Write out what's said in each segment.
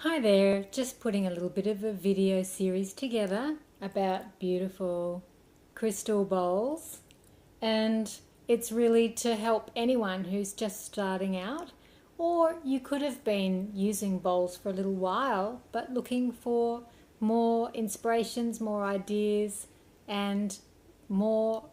Hi there, just putting a little bit of a video series together about beautiful crystal bowls, and it's really to help anyone who's just starting out, or you could have been using bowls for a little while but looking for more inspirations, more ideas, and more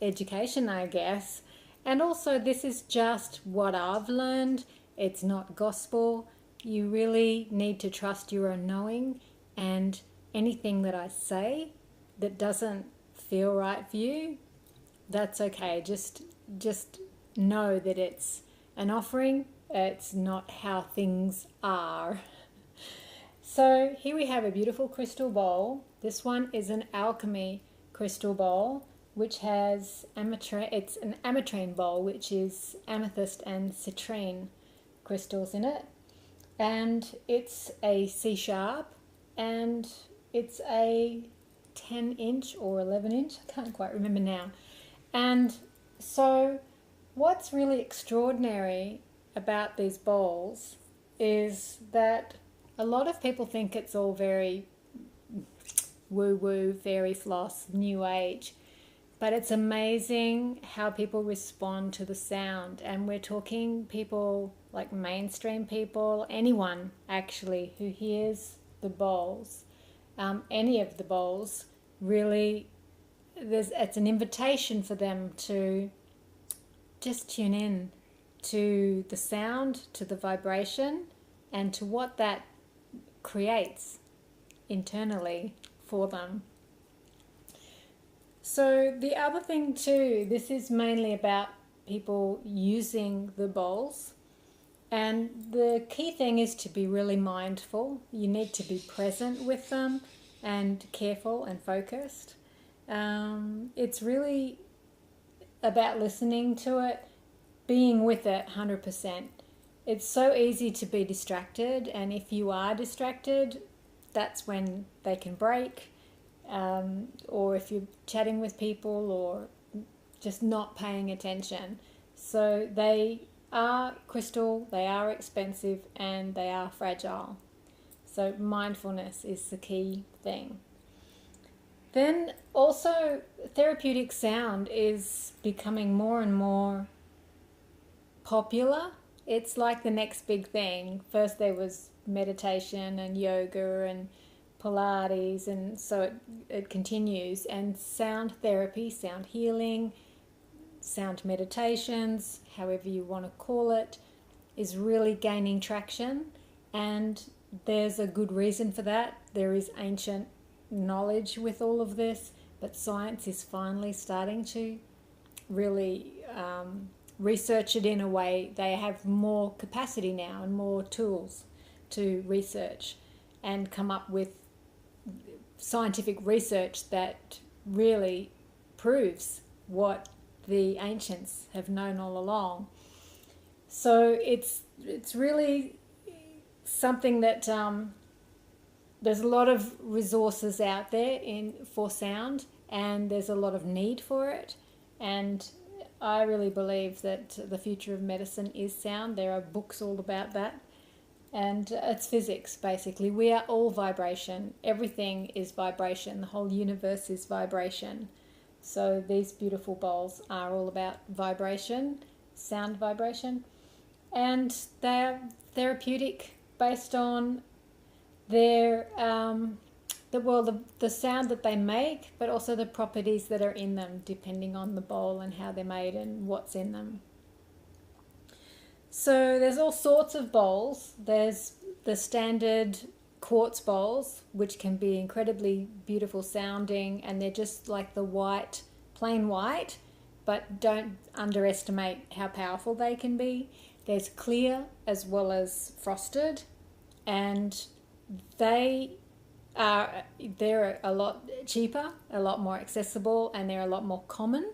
education, I guess. And also, this is just what I've learned, it's not gospel. You really need to trust your own knowing, and anything that I say that doesn't feel right for you, that's okay. Just know that it's an offering. It's not how things are. So here we have a beautiful crystal bowl. This one is an alchemy crystal bowl, which has ametrine. It's an ametrine bowl, which is amethyst and citrine crystals in it, and it's a C sharp, and it's a 10-inch or 11-inch, I can't quite remember now. And so what's really extraordinary about these bowls is that a lot of people think it's all very woo-woo, fairy floss, new age, but it's amazing how people respond to the sound. And we're talking people like mainstream people, anyone actually who hears the bowls, any of the bowls, really, it's an invitation for them to just tune in to the sound, to the vibration, and to what that creates internally for them. So the other thing too, this is mainly about people using the bowls, and the key thing is to be really mindful. You need to be present with them and careful and focused. It's really about listening to it, being with it 100%. It's so easy to be distracted, and if you are distracted, that's when they can break. Or if you're chatting with people or just not paying attention. So they are crystal, they are expensive, and they are fragile. So mindfulness is the key thing. Then also, therapeutic sound is becoming more and more popular. It's like the next big thing. First there was meditation and yoga and Pilates, and so it continues. And sound therapy, sound healing, sound meditations, however you want to call it, is really gaining traction, and there's a good reason for that. There is ancient knowledge with all of this, but science is finally starting to really research it in a way. They have more capacity now and more tools to research and come up with scientific research that really proves what the ancients have known all along. So it's really something that there's a lot of resources out there for sound, and there's a lot of need for it. And I really believe that the future of medicine is sound. There are books all about that. And it's physics, basically. We are all vibration. Everything is vibration. The whole universe is vibration. So these beautiful bowls are all about vibration, sound vibration. And they're therapeutic based on their the sound that they make, but also the properties that are in them, depending on the bowl and how they're made and what's in them. So there's all sorts of bowls. There's the standard quartz bowls, which can be incredibly beautiful sounding, and they're just like the white, plain white, but don't underestimate how powerful they can be. There's clear as well as frosted, and they're a lot cheaper, a lot more accessible, and they're a lot more common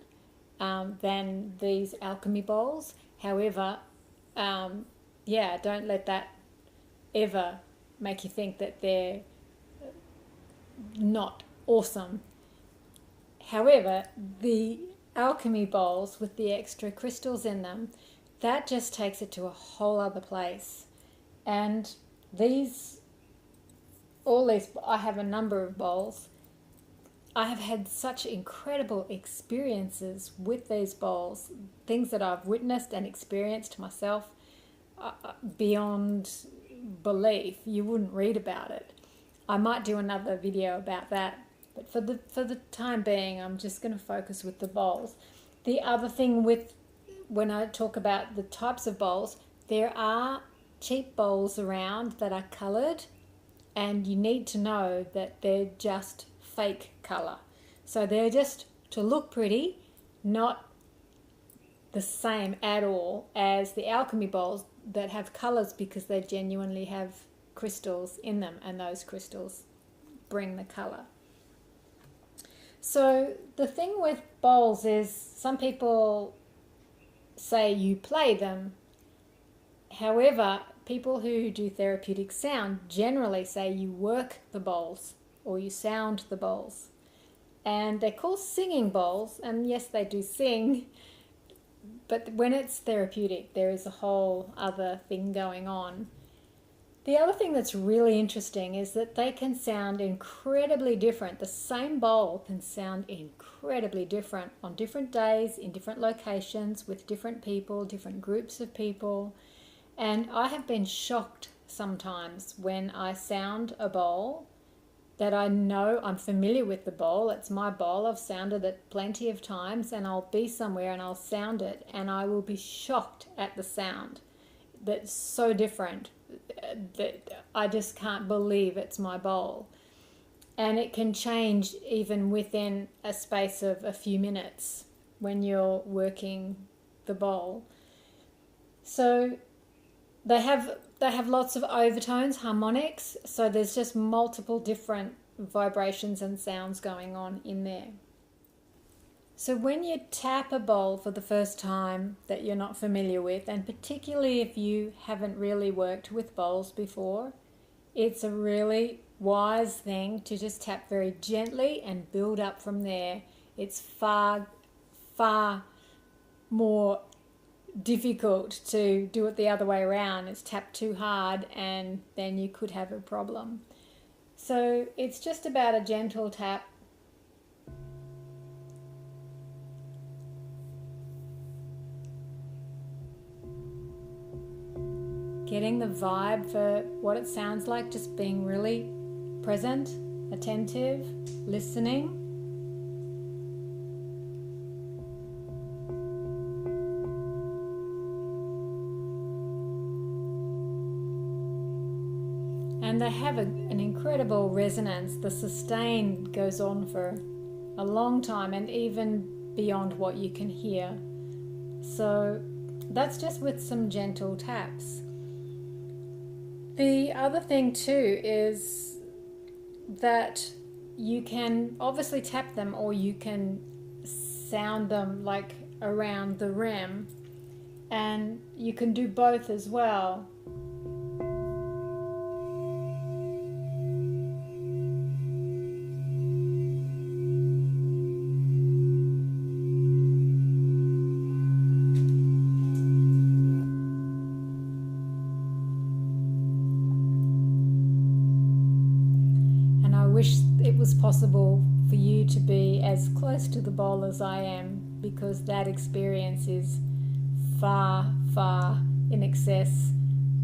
than these alchemy bowls. However, don't let that ever make you think that they're not awesome. However, the alchemy bowls with the extra crystals in them, that just takes it to a whole other place. And these I have a number of bowls. I have had such incredible experiences with these bowls, things that I've witnessed and experienced myself beyond belief. You wouldn't read about it. I might do another video about that, but for the time being, I'm just going to focus with the bowls. The other thing with when I talk about the types of bowls, there are cheap bowls around that are coloured, and you need to know that they're just fake colour. So they're just to look pretty, not the same at all as the alchemy bowls that have colours, because they genuinely have crystals in them, and those crystals bring the colour. So the thing with bowls is some people say you play them. However, people who do therapeutic sound generally say you work the bowls or you sound the bowls. And they're called singing bowls, and yes, they do sing, but when it's therapeutic, there is a whole other thing going on. The other thing that's really interesting is that they can sound incredibly different. The same bowl can sound incredibly different on different days, in different locations, with different people, different groups of people. And I have been shocked sometimes when I sound a bowl that I know I'm familiar with the bowl. It's my bowl. I've sounded it plenty of times, and I'll be somewhere and I'll sound it, and I will be shocked at the sound. That's so different that I just can't believe it's my bowl. And it can change even within a space of a few minutes when you're working the bowl. So they have lots of overtones, harmonics, so there's just multiple different vibrations and sounds going on in there. So when you tap a bowl for the first time that you're not familiar with, and particularly if you haven't really worked with bowls before, it's a really wise thing to just tap very gently and build up from there. It's far, far more difficult to do it the other way around. It's tap too hard and then you could have a problem. So it's just about a gentle tap. Getting the vibe for what it sounds like, just being really present, attentive, listening. And they have an incredible resonance. The sustain goes on for a long time and even beyond what you can hear. So that's just with some gentle taps. The other thing too is that you can obviously tap them, or you can sound them like around the rim, and you can do both as well. It was possible for you to be as close to the bowl as I am, because that experience is far, far in excess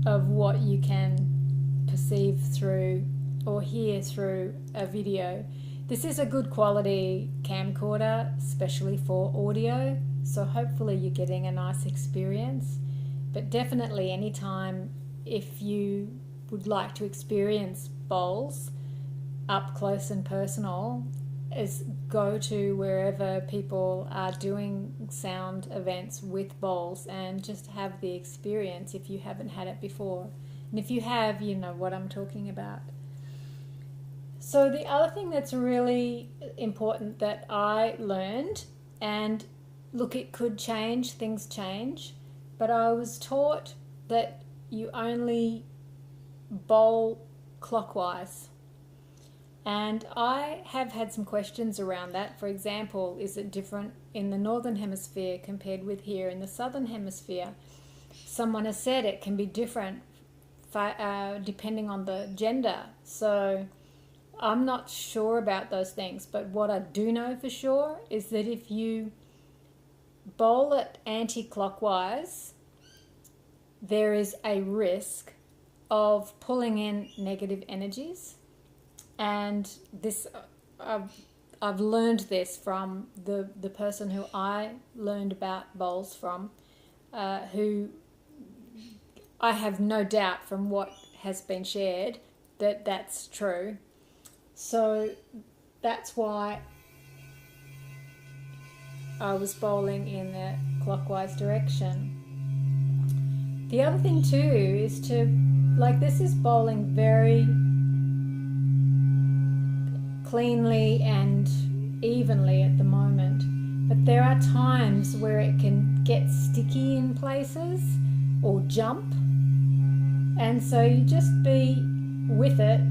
of what you can perceive through or hear through a video. This is a good quality camcorder, especially for audio, so hopefully you're getting a nice experience. But definitely anytime, if you would like to experience bowls up close and personal, is go to wherever people are doing sound events with bowls and just have the experience if you haven't had it before. And if you have, you know what I'm talking about. So the other thing that's really important that I learned, and look, it could change, things change, but I was taught that you only bowl clockwise. And I have had some questions around that. For example, is it different in the Northern Hemisphere compared with here in the Southern Hemisphere? Someone has said it can be different depending on the gender. So I'm not sure about those things, but what I do know for sure is that if you bowl it anti-clockwise, there is a risk of pulling in negative energies. And this, I've learned this from the person who I learned about bowls from, who I have no doubt from what has been shared that that's true. So that's why I was bowling in the clockwise direction. The other thing too is to, like, this is bowling very cleanly and evenly at the moment, but there are times where it can get sticky in places or jump, and so you just be with it.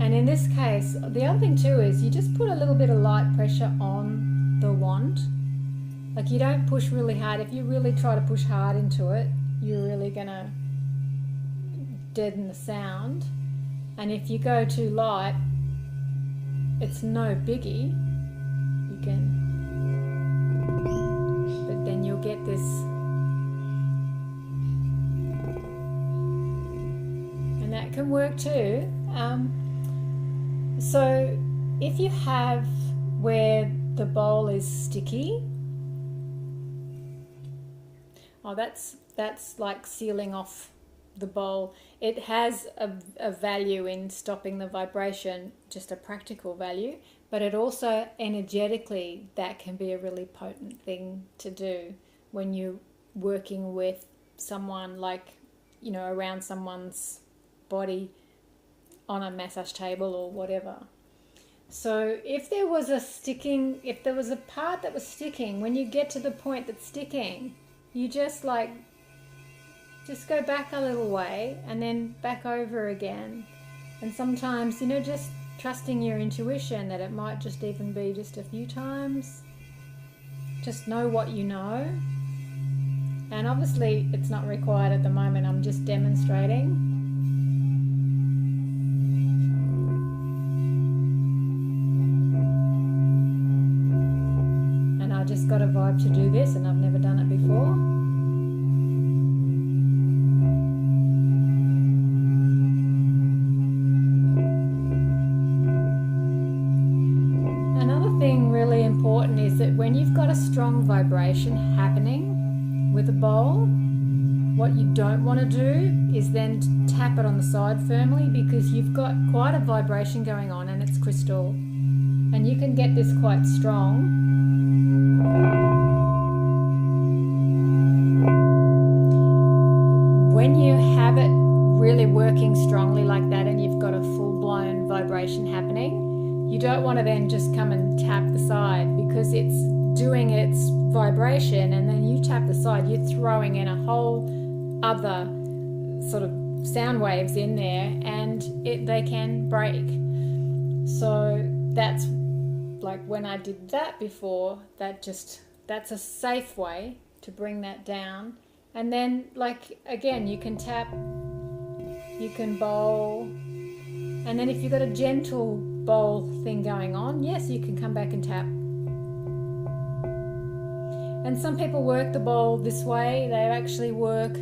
And in this case, the other thing too is you just put a little bit of light pressure on the wand. Like, you don't push really hard. If you really try to push hard into it, you're really gonna deaden the sound. And if you go too light, it's no biggie. You can, but then you'll get this, and that can work too. So if you have where the bowl is sticky, that's like sealing off the bowl. It has a value in stopping the vibration, just a practical value, but it also energetically, that can be a really potent thing to do when you're working with someone, like, you know, around someone's body on a massage table or whatever. So if there was a part that was sticking, when you get to the point that's sticking, you just go back a little way and then back over again. And sometimes, you know, just trusting your intuition that it might just even be just a few times. Just know what you know. And obviously it's not required at the moment, I'm just demonstrating. And I just got a vibe to do this, and I've never done it before. Is that when you've got a strong vibration happening with a bowl, what you don't want to do is then tap it on the side firmly, because you've got quite a vibration going on and it's crystal, and you can get this quite strong. When you have it really working strongly like that and you've got a full-blown vibration happening, you don't want to then just come and tap the side, because it's doing its vibration, and then you tap the side, you're throwing in a whole other sort of sound waves in there, and they can break. So that's like, when I did that before, that's a safe way to bring that down. And then, like, again, you can tap, you can bowl, and then if you've got a gentle bowl thing going on, yes, you can come back and tap. And some people work the bowl this way. They actually work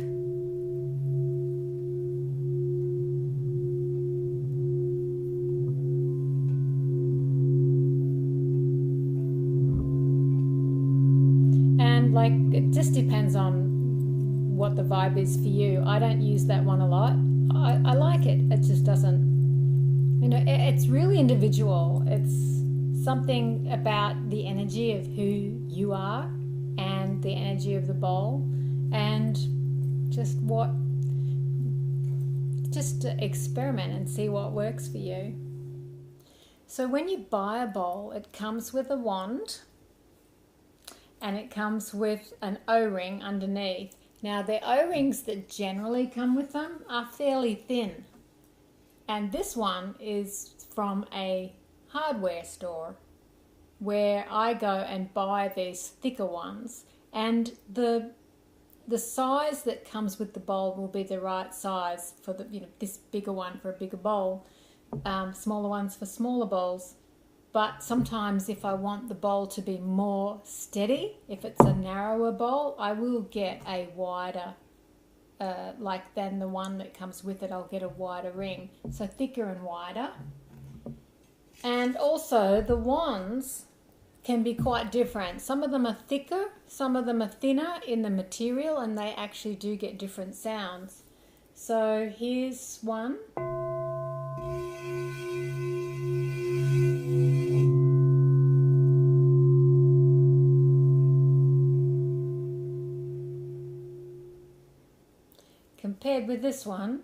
and, like, it just depends on what the vibe is for you. I don't use that one a lot. I like it. It just doesn't, you know, it's really individual. It's something about the energy of who you are and the energy of the bowl, and just experiment and see what works for you. So when you buy a bowl, it comes with a wand and it comes with an O-ring underneath. Now, the O-rings that generally come with them are fairly thin, and this one is from a hardware store where I go and buy these thicker ones, and the the size that comes with the bowl will be the right size for the, this bigger one for a bigger bowl, smaller ones for smaller bowls. But sometimes if I want the bowl to be more steady, if it's a narrower bowl, I will get a wider, like than the one that comes with it, I'll get a wider ring. So thicker and wider. And also the wands can be quite different. Some of them are thicker, some of them are thinner in the material, and they actually do get different sounds. So here's one. Compared with this one.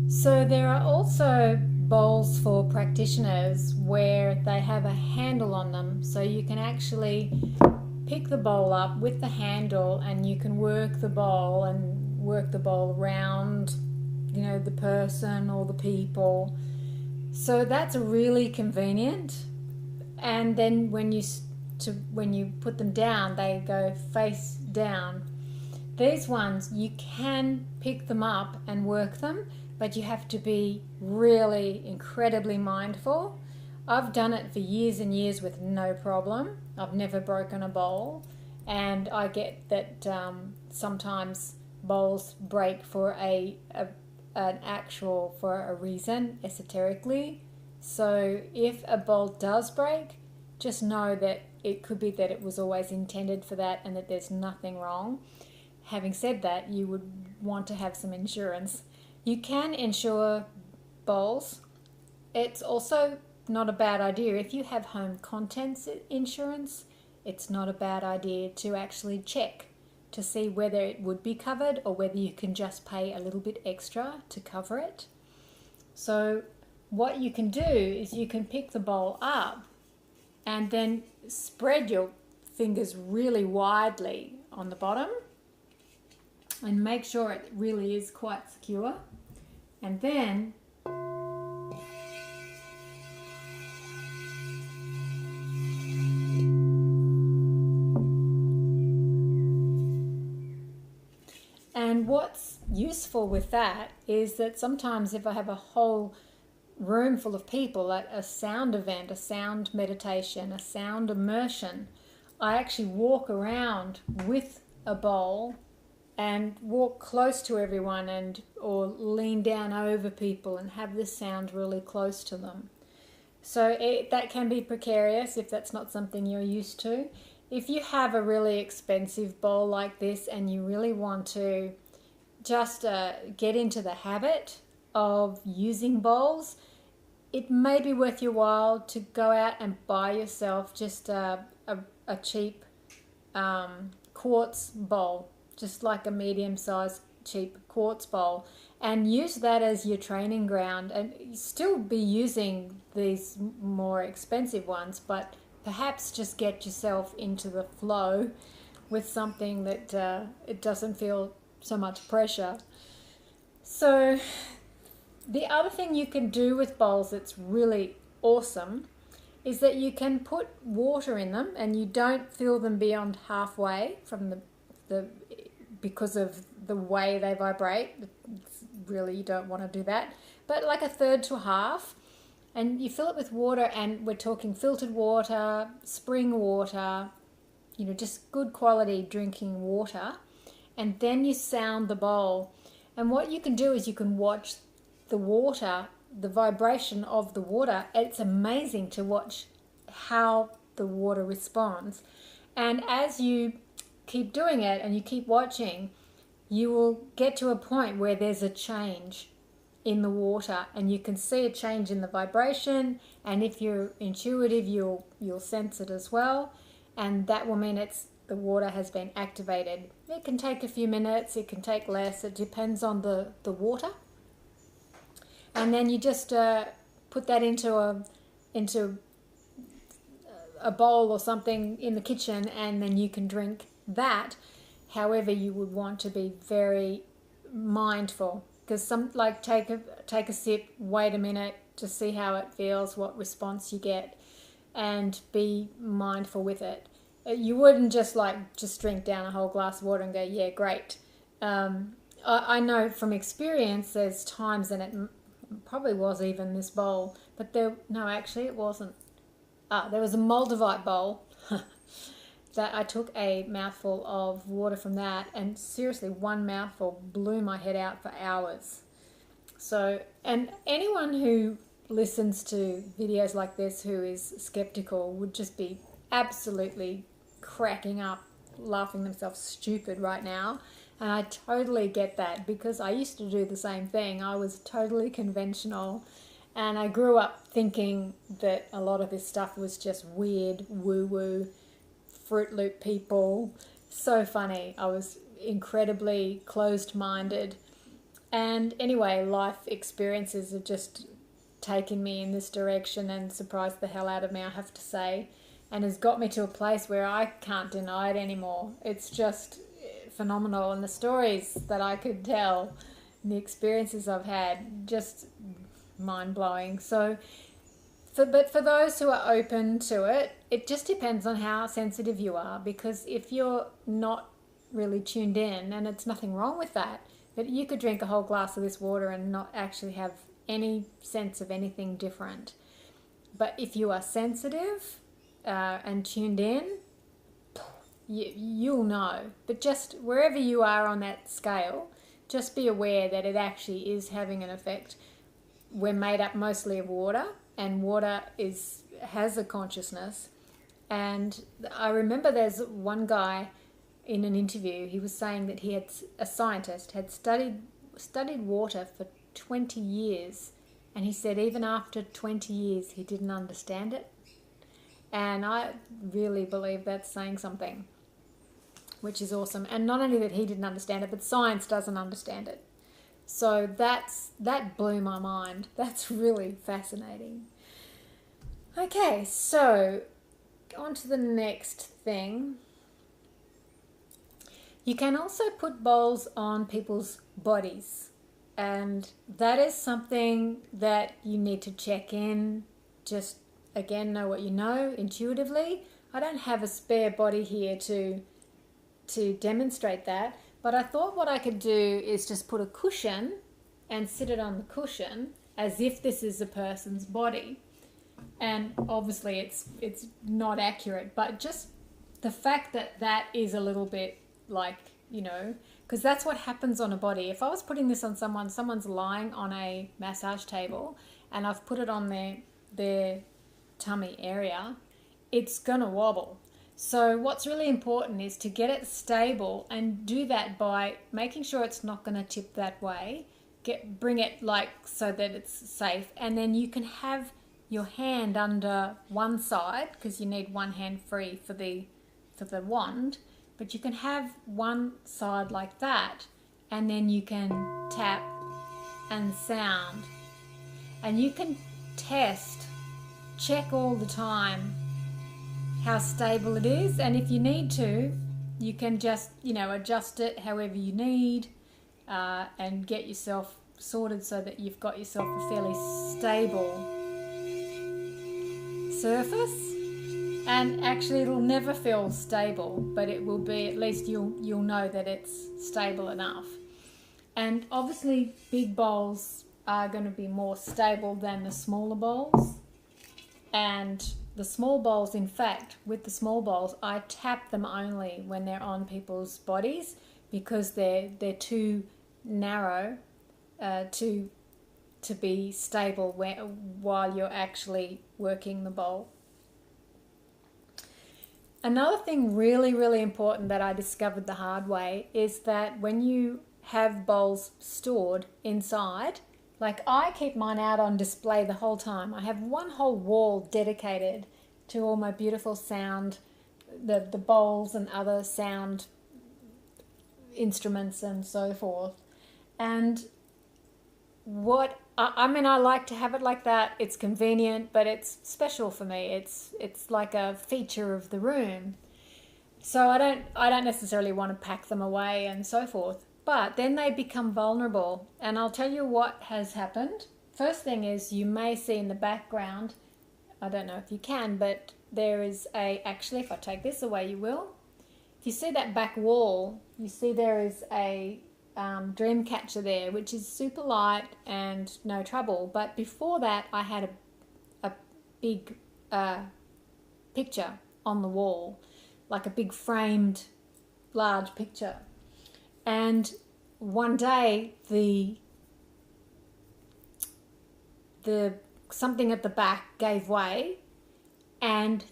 So there are also bowls for practitioners where they have a handle on them, so you can actually pick the bowl up with the handle and you can work the bowl around, the person or the people. So that's really convenient. And then when you put them down, they go face down. These ones, you can pick them up and work them, but you have to be really incredibly mindful. I've done it for years and years with no problem. I've never broken a bowl, and I get that sometimes bowls break for a reason, esoterically. So if a bowl does break, just know that it could be that it was always intended for that and that there's nothing wrong. Having said that, you would want to have some insurance. You can insure bowls. It's also not a bad idea. If you have home contents insurance, it's not a bad idea to actually check to see whether it would be covered or whether you can just pay a little bit extra to cover it. So what you can do is you can pick the bowl up and then spread your fingers really widely on the bottom and make sure it really is quite secure. And then what's useful with that is that sometimes if I have a whole room full of people at a sound event, a sound meditation, a sound immersion, I actually walk around with a bowl and walk close to everyone or lean down over people and have the sound really close to them. So that can be precarious if that's not something you're used to. If you have a really expensive bowl like this and you really want to just get into the habit of using bowls, it may be worth your while to go out and buy yourself just a cheap quartz bowl, just like a medium-sized cheap quartz bowl, and use that as your training ground, and still be using these more expensive ones, but perhaps just get yourself into the flow with something that it doesn't feel so much pressure. So the other thing you can do with bowls that's really awesome is that you can put water in them and you don't fill them beyond halfway from the because of the way they vibrate. Really, you don't want to do that, but like a third to a half, and you fill it with water, and we're talking filtered water, spring water, just good quality drinking water. And then you sound the bowl. And what you can do is you can watch the water, the vibration of the water. It's amazing to watch how the water responds. And as you keep doing it and you keep watching, you will get to a point where there's a change in the water and you can see a change in the vibration. And if you're intuitive, you'll sense it as well. And that will mean the water has been activated. It can take a few minutes, it can take less, it depends on the water. And then you just put that into a bowl or something in the kitchen, and then you can drink that. However, you would want to be very mindful, because take a sip, wait a minute to see how it feels, what response you get, and be mindful with it. You wouldn't just drink down a whole glass of water and go, yeah, great. I know from experience there's times, and it probably was even this bowl, but actually it wasn't. There was a Moldavite bowl that I took a mouthful of water from that, and seriously, one mouthful blew my head out for hours. So, and anyone who listens to videos like this who is skeptical would just be absolutely cracking up, laughing themselves stupid right now. And I totally get that, because I used to do the same thing. I was totally conventional, and I grew up thinking that a lot of this stuff was just weird, woo-woo, Fruit Loop people. So funny. I was incredibly closed-minded. And anyway, life experiences have just taken me in this direction and surprised the hell out of me, I have to say, and has got me to a place where I can't deny it anymore. It's just phenomenal, and the stories that I could tell, the experiences I've had, just mind-blowing. But for those who are open to it, it just depends on how sensitive you are, because if you're not really tuned in, and it's nothing wrong with that, but you could drink a whole glass of this water and not actually have any sense of anything different. But if you are sensitive and tuned in, you'll know. But just wherever you are on that scale, just be aware that it actually is having an effect. We're made up mostly of water, and water has a consciousness. And I remember there's one guy in an interview, he was saying that a scientist had studied water for 20 years, and he said even after 20 years he didn't understand it. And I really believe that's saying something, which is awesome. And not only that he didn't understand it, but science doesn't understand it. So that blew my mind. That's really fascinating. Okay, so on to the next thing. You can also put bowls on people's bodies, and that is something that you need to check in. Just, again, know what you know intuitively. I don't have a spare body here to demonstrate that, but I thought what I could do is just put a cushion and sit it on the cushion as if this is a person's body. And obviously it's not accurate, but just the fact that is a little bit because that's what happens on a body. If I was putting this on someone's lying on a massage table and I've put it on their tummy area, it's gonna wobble. So what's really important is to get it stable, and do that by making sure it's not going to tip that way. Bring it so that it's safe, and then you can have your hand under one side, because you need one hand free for the wand, but you can have one side like that, and then you can tap and sound, and you can check all the time how stable it is, and if you need to, you can just adjust it however you need, and get yourself sorted so that you've got yourself a fairly stable surface. And actually it'll never feel stable, but it will be, at least you'll know that it's stable enough. And obviously big bowls are going to be more stable than the smaller bowls, and the small bowls, in fact, with the small bowls, I tap them only when they're on people's bodies, because they're too narrow to be stable while you're actually working the bowl. Another thing really, really important that I discovered the hard way is that when you have bowls stored inside, like I keep mine out on display the whole time. I have one whole wall dedicated to all my beautiful sound, the bowls and other sound instruments and so forth. And I like to have it like that. It's convenient, but it's special for me. It's like a feature of the room. So I don't necessarily want to pack them away and so forth. But then they become vulnerable, and I'll tell you what has happened. First thing is, you may see in the background, I don't know if you can, but there is actually if I take this away you will. If you see that back wall, you see there is a dream catcher there, which is super light and no trouble. But before that, I had a big picture on the wall, like a big framed large picture. And one day the something at the back gave way and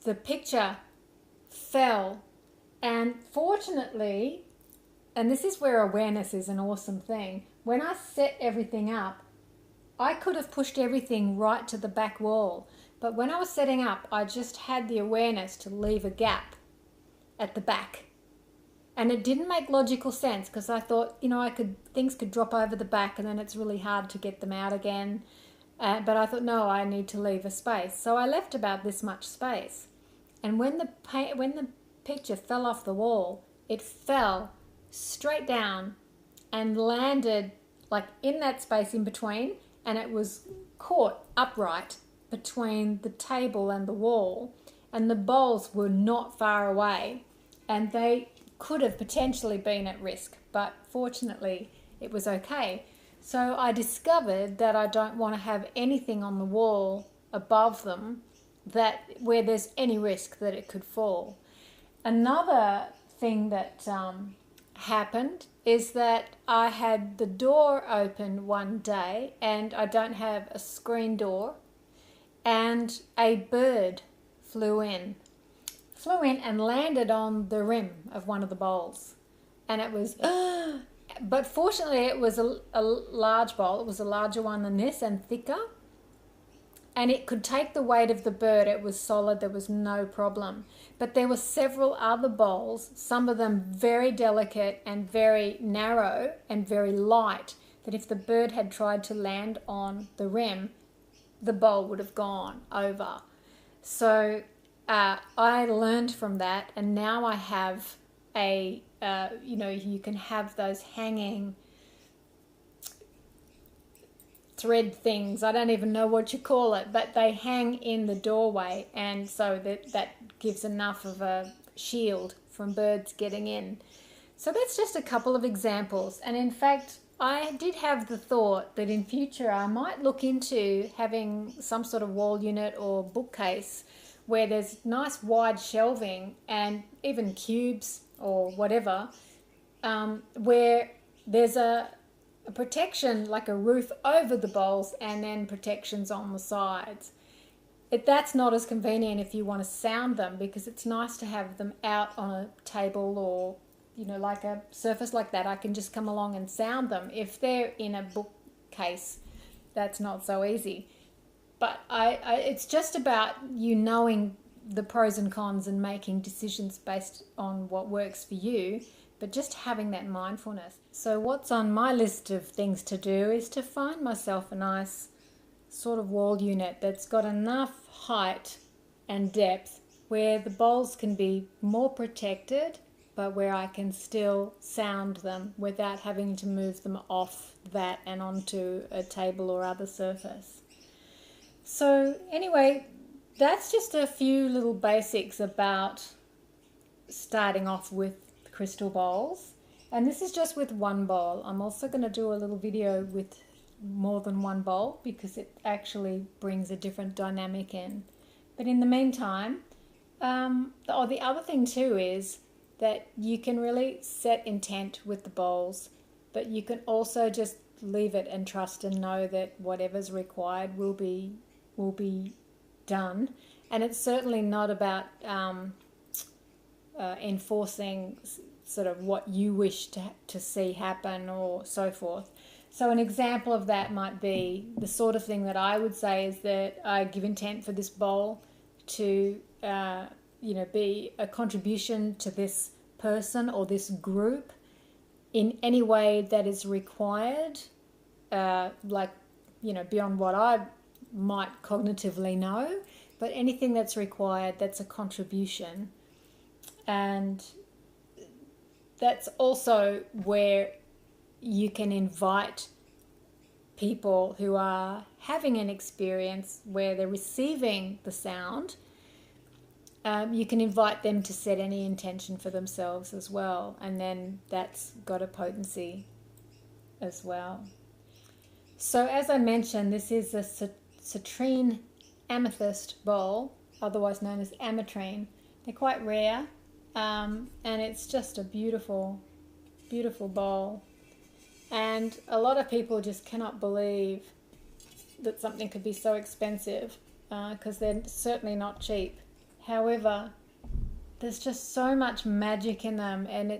the picture fell. And fortunately, and this is where awareness is an awesome thing, when I set everything up, I could have pushed everything right to the back wall. But when I was setting up, I just had the awareness to leave a gap at the back. And it didn't make logical sense because I thought, things could drop over the back and then it's really hard to get them out again. But I thought, no, I need to leave a space. So I left about this much space. And when the picture fell off the wall, it fell straight down and landed like in that space in between, and it was caught upright between the table and the wall, and the bowls were not far away, and they could have potentially been at risk, but fortunately it was okay. So I discovered that I don't want to have anything on the wall above them where there's any risk that it could fall. Another thing that happened is that I had the door open one day, and I don't have a screen door, and a bird flew in and landed on the rim of one of the bowls. And it was, but fortunately it was a large bowl. It was a larger one than this and thicker. And it could take the weight of the bird. It was solid, there was no problem. But there were several other bowls, some of them very delicate and very narrow and very light, that if the bird had tried to land on the rim, the bowl would have gone over. So I learned from that, and now I have you can have those hanging thread things. I don't even know what you call it, but they hang in the doorway, and so that gives enough of a shield from birds getting in. So that's just a couple of examples. And in fact, I did have the thought that in future I might look into having some sort of wall unit or bookcase where there's nice wide shelving and even cubes or whatever, where there's a protection, like a roof over the bowls and then protections on the sides. That's not as convenient if you want to sound them, because it's nice to have them out on a table or like a surface like that. I can just come along and sound them. If they're in a bookcase, that's not so easy. But it's just about you knowing the pros and cons and making decisions based on what works for you, but just having that mindfulness. So what's on my list of things to do is to find myself a nice sort of wall unit that's got enough height and depth where the bowls can be more protected, but where I can still sound them without having to move them off that and onto a table or other surface. So anyway, that's just a few little basics about starting off with crystal bowls. And this is just with one bowl. I'm also going to do a little video with more than one bowl because it actually brings a different dynamic in. But in the meantime, the other thing too is that you can really set intent with the bowls, but you can also just leave it and trust and know that whatever's required will be done. And it's certainly not about enforcing sort of what you wish to see happen or so forth. So an example of that might be the sort of thing that I would say is that I give intent for this bowl to be a contribution to this person or this group in any way that is required, beyond what I might cognitively know, but anything that's required that's a contribution. And that's also where you can invite people who are having an experience where they're receiving the sound. You can invite them to set any intention for themselves as well, and then that's got a potency as well. So as I mentioned, this is a citrine-amethyst bowl, otherwise known as ametrine. They're quite rare, and it's just a beautiful, beautiful bowl. And a lot of people just cannot believe that something could be so expensive, because they're certainly not cheap. However, there's just so much magic in them, and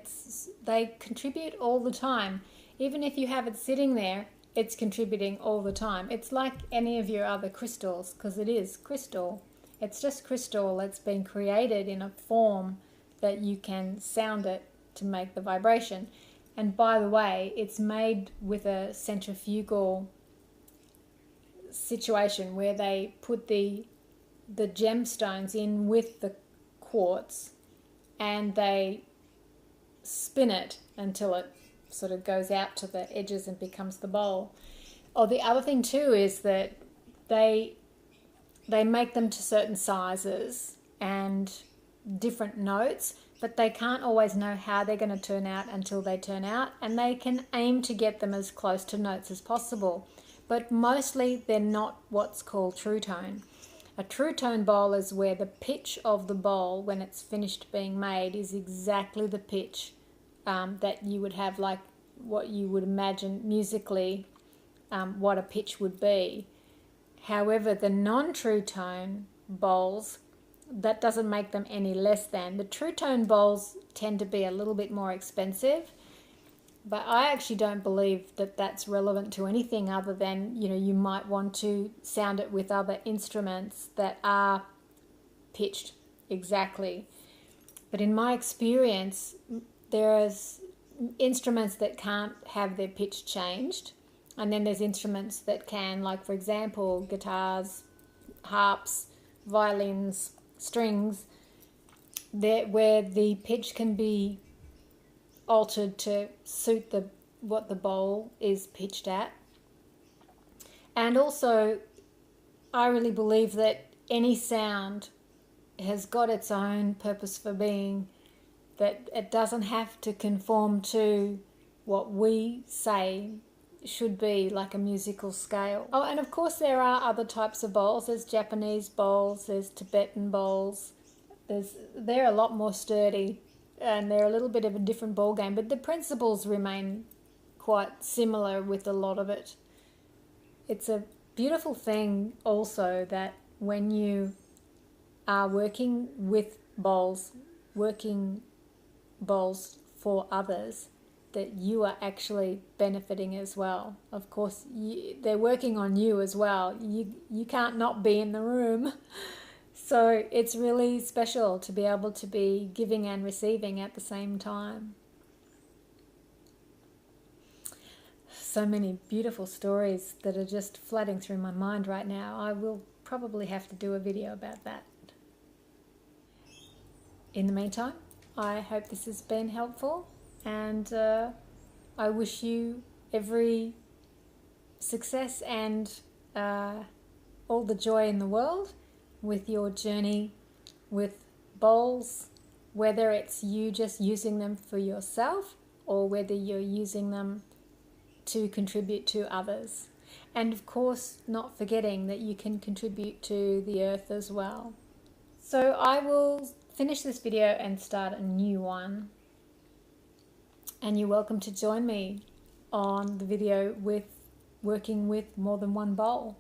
they contribute all the time. Even if you have it sitting there, it's contributing all the time. It's like any of your other crystals, because it is crystal. It's just crystal that's been created in a form that you can sound it to make the vibration. And by the way, it's made with a centrifugal situation where they put the gemstones in with the quartz and they spin it until it sort of goes out to the edges and becomes the bowl. Oh, the other thing too is that they make them to certain sizes and different notes, but they can't always know how they're going to turn out until they turn out, and they can aim to get them as close to notes as possible. But mostly they're not what's called true tone. A true tone bowl is where the pitch of the bowl, when it's finished being made, is exactly the pitch that you would have, like what you would imagine musically what a pitch would be. However, the non-true tone bowls, that doesn't make them any less than. The true tone bowls tend to be a little bit more expensive, but I actually don't believe that that's relevant to anything other than, you might want to sound it with other instruments that are pitched exactly. But in my experience, there's instruments that can't have their pitch changed, and then there's instruments that can, like for example, guitars, harps, violins, strings, where the pitch can be altered to suit what the bowl is pitched at. And also, I really believe that any sound has got its own purpose for being, that it doesn't have to conform to what we say should be like a musical scale. Oh, and of course there are other types of bowls. There's Japanese bowls, there's Tibetan bowls. They're a lot more sturdy, and they're a little bit of a different ball game, but the principles remain quite similar with a lot of it. It's a beautiful thing also that when you are working with bowls, working bowls for others, that you are actually benefiting as well. Of course, they're working on you as well. You can't not be in the room. So it's really special to be able to be giving and receiving at the same time. So many beautiful stories that are just flooding through my mind right now. I will probably have to do a video about that. In the meantime, I hope this has been helpful, and I wish you every success and all the joy in the world with your journey with bowls, whether it's you just using them for yourself or whether you're using them to contribute to others. And of course, not forgetting that you can contribute to the earth as well. So I will finish this video and start a new one. And you're welcome to join me on the video with working with more than one bowl.